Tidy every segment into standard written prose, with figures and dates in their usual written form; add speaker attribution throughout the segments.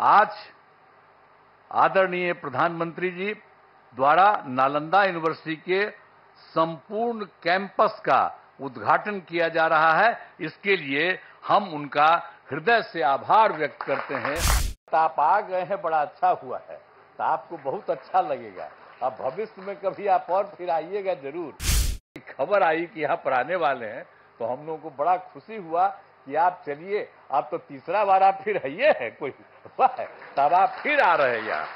Speaker 1: आज आदरणीय प्रधानमंत्री जी द्वारा नालंदा यूनिवर्सिटी के संपूर्ण कैंपस का उद्घाटन किया जा रहा है। इसके लिए हम उनका हृदय से आभार व्यक्त करते हैं। आप आ गए हैं, बड़ा अच्छा हुआ है, तो आपको बहुत अच्छा लगेगा। अब भविष्य में कभी आप और फिर आइएगा जरूर। खबर आई कि यहाँ पर आने वाले हैं, तो हम लोगों को बड़ा खुशी हुआ कि आप चलिए, आप तो तीसरा बार आप फिर आइए हैं, कोई हुआ है तब आप फिर आ रहे हैं यहाँ।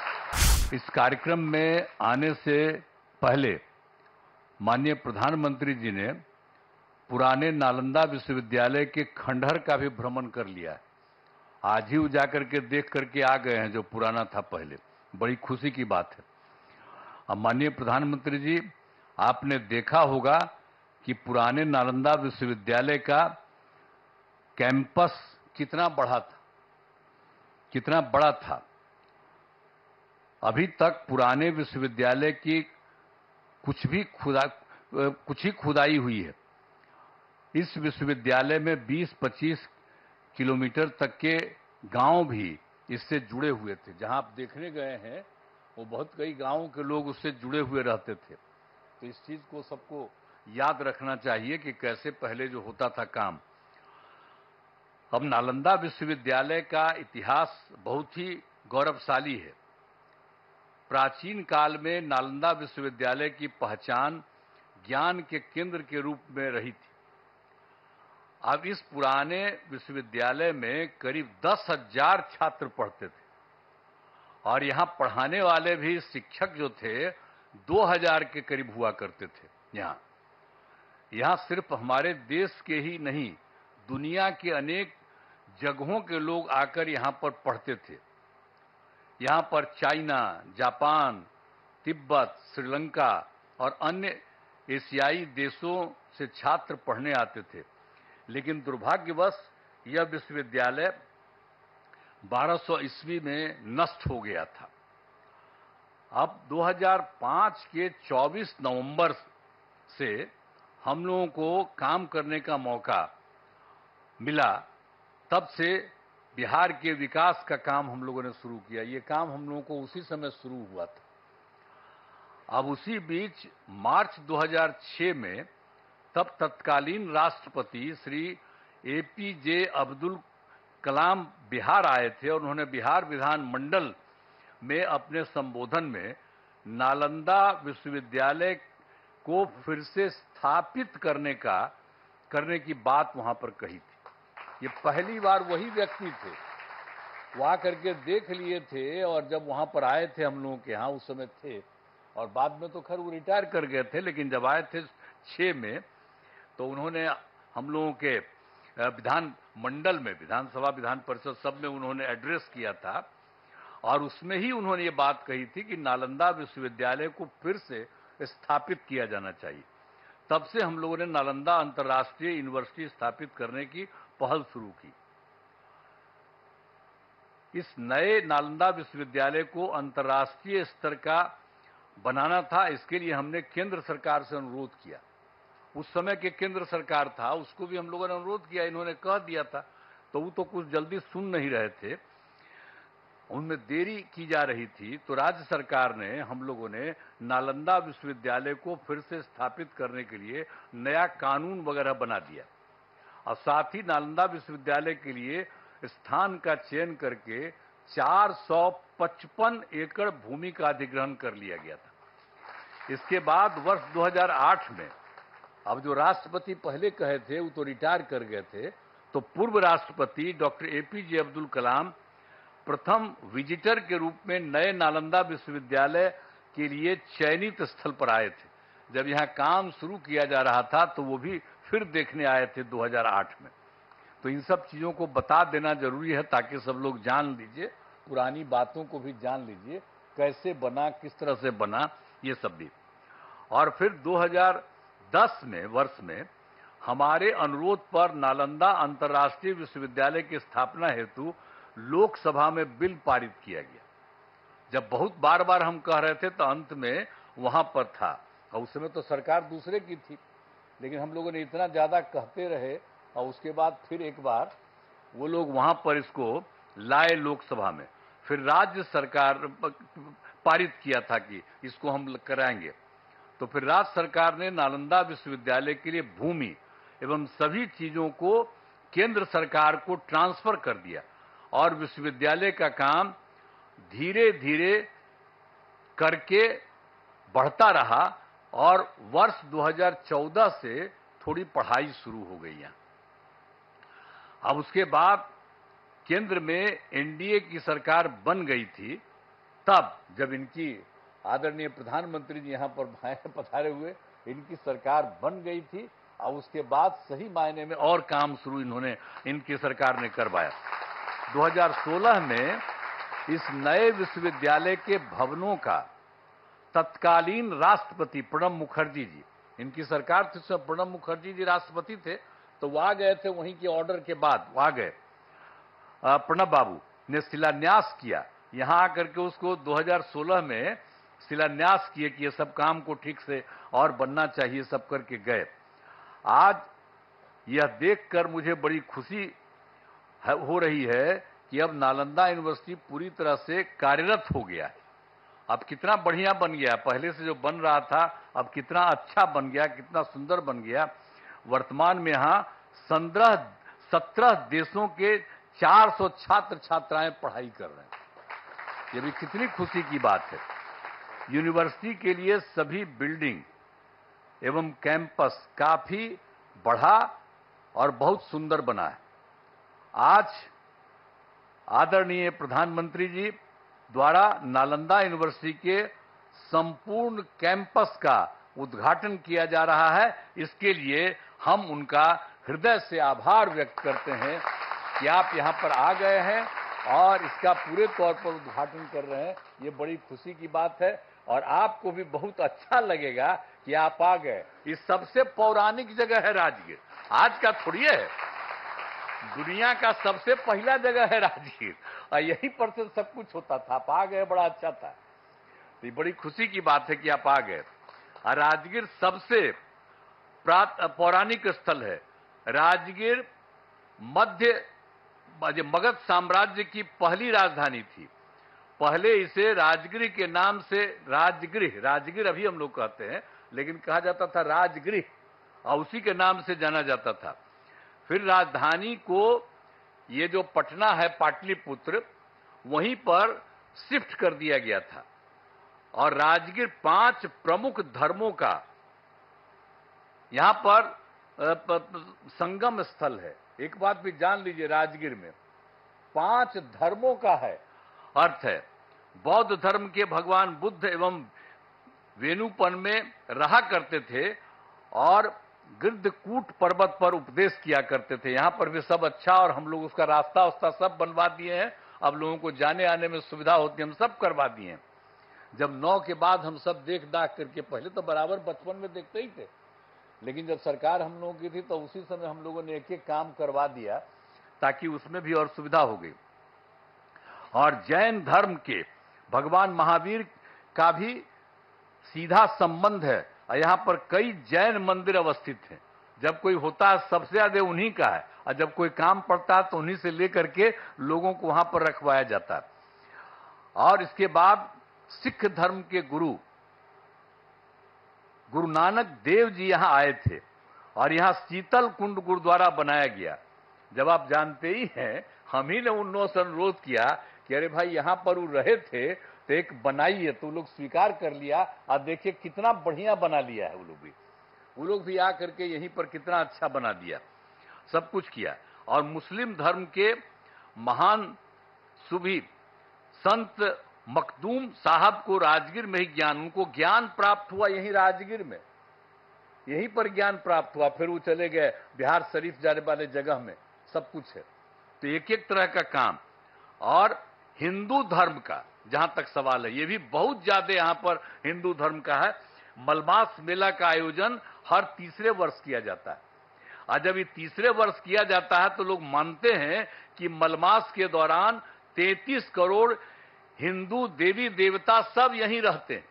Speaker 1: इस कार्यक्रम में आने से पहले माननीय प्रधानमंत्री जी ने पुराने नालंदा विश्वविद्यालय के खंडहर का भी भ्रमण कर लिया है। आज ही जाकर के देख करके आ गए हैं जो पुराना था पहले। बड़ी खुशी की बात है। अब माननीय प्रधानमंत्री जी, आपने देखा होगा कि पुराने नालंदा विश्वविद्यालय का कैंपस कितना बड़ा था। अभी तक पुराने विश्वविद्यालय की कुछ ही खुदाई हुई है। इस विश्वविद्यालय में 20-25 किलोमीटर तक के गांव भी इससे जुड़े हुए थे। जहां आप देखने गए हैं, वो बहुत कई गांवों के लोग उससे जुड़े हुए रहते थे। तो इस चीज को सबको याद रखना चाहिए कि कैसे पहले जो होता था काम। अब नालंदा विश्वविद्यालय का इतिहास बहुत ही गौरवशाली है। प्राचीन काल में नालंदा विश्वविद्यालय की पहचान ज्ञान के केंद्र के रूप में रही थी। अब इस पुराने विश्वविद्यालय में करीब 10,000 छात्र पढ़ते थे और यहां पढ़ाने वाले भी शिक्षक जो थे 2,000 के करीब हुआ करते थे। यहां सिर्फ हमारे देश के ही नहीं, दुनिया के अनेक जगहों के लोग आकर यहां पर पढ़ते थे। यहां पर चाइना, जापान, तिब्बत, श्रीलंका और अन्य एशियाई देशों से छात्र पढ़ने आते थे। लेकिन दुर्भाग्यवश यह विश्वविद्यालय 1200 ईस्वी में नष्ट हो गया था। अब 2005 के 24 नवंबर से हम लोगों को काम करने का मौका मिला। तब से बिहार के विकास का काम हम लोगों ने शुरू किया। ये काम हम लोगों को उसी समय शुरू हुआ था। अब उसी बीच मार्च 2006 में तब तत्कालीन राष्ट्रपति श्री एपीजे अब्दुल कलाम बिहार आए थे और उन्होंने बिहार विधानमंडल में अपने संबोधन में नालंदा विश्वविद्यालय को फिर से स्थापित करने की बात वहां पर कही थी। ये पहली बार वही व्यक्ति थे, वो आकर के देख लिए थे और जब वहां पर आए थे हम लोगों के यहाँ उस समय थे, और बाद में तो खैर वो रिटायर कर गए थे, लेकिन जब आए थे 6 में तो उन्होंने हम लोगों के विधान मंडल में, विधानसभा विधान परिषद सब में उन्होंने एड्रेस किया था और उसमें ही उन्होंने ये बात कही थी कि नालंदा विश्वविद्यालय को फिर से स्थापित किया जाना चाहिए। तब से हम लोगों ने नालंदा अंतर्राष्ट्रीय यूनिवर्सिटी स्थापित करने की पहल शुरू की। इस नए नालंदा विश्वविद्यालय को अंतर्राष्ट्रीय स्तर का बनाना था। इसके लिए हमने केंद्र सरकार से अनुरोध किया। उस समय के केंद्र सरकार था, उसको भी हम लोगों ने अनुरोध किया, इन्होंने कह दिया था, तो वो तो कुछ जल्दी सुन नहीं रहे थे, उनमें देरी की जा रही थी। तो राज्य सरकार ने, हम लोगों ने नालंदा विश्वविद्यालय को फिर से स्थापित करने के लिए नया कानून वगैरह बना दिया और साथ ही नालंदा विश्वविद्यालय के लिए स्थान का चयन करके 455 एकड़ भूमि का अधिग्रहण कर लिया गया था। इसके बाद वर्ष 2008 में, अब जो राष्ट्रपति पहले कहे थे वो तो रिटायर कर गए थे, तो पूर्व राष्ट्रपति डॉक्टर एपीजे अब्दुल कलाम प्रथम विजिटर के रूप में नए नालंदा विश्वविद्यालय के लिए चयनित स्थल पर आए थे। जब यहां काम शुरू किया जा रहा था तो वो भी फिर देखने आए थे 2008 में। तो इन सब चीजों को बता देना जरूरी है ताकि सब लोग जान लीजिए, पुरानी बातों को भी जान लीजिए, कैसे बना, किस तरह से बना, ये सब भी। और फिर 2010 वर्ष में हमारे अनुरोध पर नालंदा अंतर्राष्ट्रीय विश्वविद्यालय की स्थापना हेतु लोकसभा में बिल पारित किया गया। जब बहुत बार बार हम कह रहे थे तो अंत में वहां पर था, और उस समय तो सरकार दूसरे की थी, लेकिन हम लोगों ने इतना ज्यादा कहते रहे और उसके बाद फिर एक बार वो लोग वहां पर इसको लाए लोकसभा में। फिर राज्य सरकार पारित किया था कि इसको हम कराएंगे। तो फिर राज्य सरकार ने नालंदा विश्वविद्यालय के लिए भूमि एवं सभी चीजों को केंद्र सरकार को ट्रांसफर कर दिया और विश्वविद्यालय का काम धीरे धीरे करके बढ़ता रहा और वर्ष 2014 से थोड़ी पढ़ाई शुरू हो गई यहाँ। अब उसके बाद केंद्र में एनडीए की सरकार बन गई थी, तब जब इनकी आदरणीय प्रधानमंत्री जी यहाँ पर पधारे हुए, इनकी सरकार बन गई थी और उसके बाद सही मायने में और काम शुरू इनकी सरकार ने करवाया। 2016 में इस नए विश्वविद्यालय के भवनों का तत्कालीन राष्ट्रपति प्रणब मुखर्जी जी, इनकी सरकार थी उसमें प्रणब मुखर्जी जी राष्ट्रपति थे, तो वहां गए थे, वहीं के ऑर्डर के बाद वहां गए, प्रणब बाबू ने शिलान्यास किया यहां आकर के, उसको 2016 में शिलान्यास किए कि ये सब काम को ठीक से और बनना चाहिए, सब करके गए। आज यह देखकर मुझे बड़ी खुशी हो रही है कि अब नालंदा यूनिवर्सिटी पूरी तरह से कार्यरत हो गया है। अब कितना बढ़िया बन गया, पहले से जो बन रहा था अब कितना अच्छा बन गया, कितना सुंदर बन गया। वर्तमान में यहाँ 17 देशों के 400 छात्र छात्राएं पढ़ाई कर रहे हैं। ये भी कितनी खुशी की बात है। यूनिवर्सिटी के लिए सभी बिल्डिंग एवं कैंपस काफी बढ़ा और बहुत सुंदर बना है। आज आदरणीय प्रधानमंत्री जी द्वारा नालंदा यूनिवर्सिटी के संपूर्ण कैंपस का उद्घाटन किया जा रहा है। इसके लिए हम उनका हृदय से आभार व्यक्त करते हैं कि आप यहाँ पर आ गए हैं और इसका पूरे तौर पर उद्घाटन कर रहे हैं। ये बड़ी खुशी की बात है और आपको भी बहुत अच्छा लगेगा कि आप आ गए। इस सबसे पौराणिक जगह है राजगीर, आज का थोड़ी है, दुनिया का सबसे पहला जगह है राजगीर और यहीं पर से सब कुछ होता था। आप आ गए, बड़ा अच्छा था। तो बड़ी खुशी की बात है कि आप आ गए। और राजगीर सबसे पौराणिक स्थल है। राजगीर मगध साम्राज्य की पहली राजधानी थी। पहले इसे राजगृह के नाम से राजगीर अभी हम लोग कहते हैं, लेकिन कहा जाता था राजगृह और उसी के नाम से जाना जाता था। फिर राजधानी को ये जो पटना है पाटलिपुत्र, वहीं पर शिफ्ट कर दिया गया था और राजगीर 5 प्रमुख धर्मों का यहां पर संगम स्थल है। एक बात भी जान लीजिए, राजगीर में 5 धर्मों का है अर्थ है। बौद्ध धर्म के भगवान बुद्ध एवं वेणुपन में रहा करते थे और गिरधकूट पर्वत पर उपदेश किया करते थे। यहां पर भी सब अच्छा, और हम लोग उसका रास्ता उस्ता सब बनवा दिए हैं। अब लोगों को जाने आने में सुविधा होती है, हम सब करवा दिए हैं। जब 9 के बाद हम सब देख दाख करके, पहले तो बराबर बचपन में देखते ही थे, लेकिन जब सरकार हम लोगों की थी तो उसी समय हम लोगों ने एक एक काम करवा दिया ताकि उसमें भी और सुविधा हो गई। और जैन धर्म के भगवान महावीर का भी सीधा संबंध है और यहाँ पर कई जैन मंदिर अवस्थित हैं। जब कोई होता है सबसे ज्यादा उन्हीं का है, और जब कोई काम पड़ता है तो उन्हीं से लेकर के लोगों को वहां पर रखवाया जाता है। और इसके बाद सिख धर्म के गुरु नानक देव जी यहां आए थे और यहां शीतल कुंड गुरुद्वारा बनाया गया। जब आप जानते ही हैं, हम ही ने उन से अनुरोध किया कि अरे भाई यहां पर वो रहे थे तो एक बनाइए, तो लोग स्वीकार कर लिया। आप देखिए कितना बढ़िया बना लिया है वो लोग भी आ करके यहीं पर कितना अच्छा बना दिया, सब कुछ किया। और मुस्लिम धर्म के महान सुभी संत मखदूम साहब को राजगीर में ही उनको ज्ञान प्राप्त हुआ, यहीं राजगीर में, यहीं पर ज्ञान प्राप्त हुआ। फिर वो चले गए बिहार शरीफ जाने वाले जगह में, सब कुछ है। तो एक एक तरह का काम। और हिंदू धर्म का जहां तक सवाल है, ये भी बहुत ज्यादा यहां पर हिंदू धर्म का है। मलमास मेला का आयोजन हर तीसरे वर्ष किया जाता है। और जब ये तीसरे वर्ष किया जाता है तो लोग मानते हैं कि मलमास के दौरान 33 करोड़ हिंदू देवी देवता सब यहीं रहते हैं।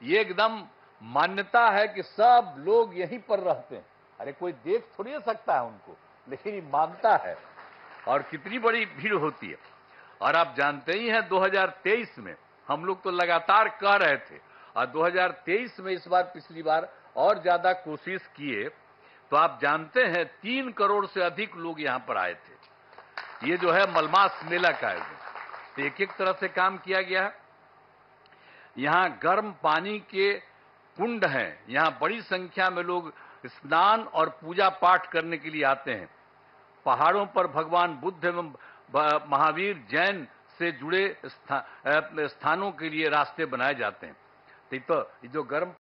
Speaker 1: ये एकदम मान्यता है कि सब लोग यहीं पर रहते हैं। अरे कोई देख थोड़ी ना सकता है उनको, लेकिन ये मानता है। और कितनी बड़ी भीड़ होती है। और आप जानते ही हैं 2023 में हम लोग तो लगातार कह रहे थे, और 2023 में इस बार पिछली बार और ज्यादा कोशिश किए, तो आप जानते हैं 3 करोड़ से अधिक लोग यहां पर आए थे। ये जो है मलमास मेला का आयोजन, तो एक एक तरह से काम किया गया है। यहां गर्म पानी के कुंड हैं, यहां बड़ी संख्या में लोग स्नान और पूजा पाठ करने के लिए आते हैं। पहाड़ों पर भगवान बुद्ध एवं महावीर जैन से जुड़े स्थानों के लिए रास्ते बनाए जाते हैं। तो जो गर्म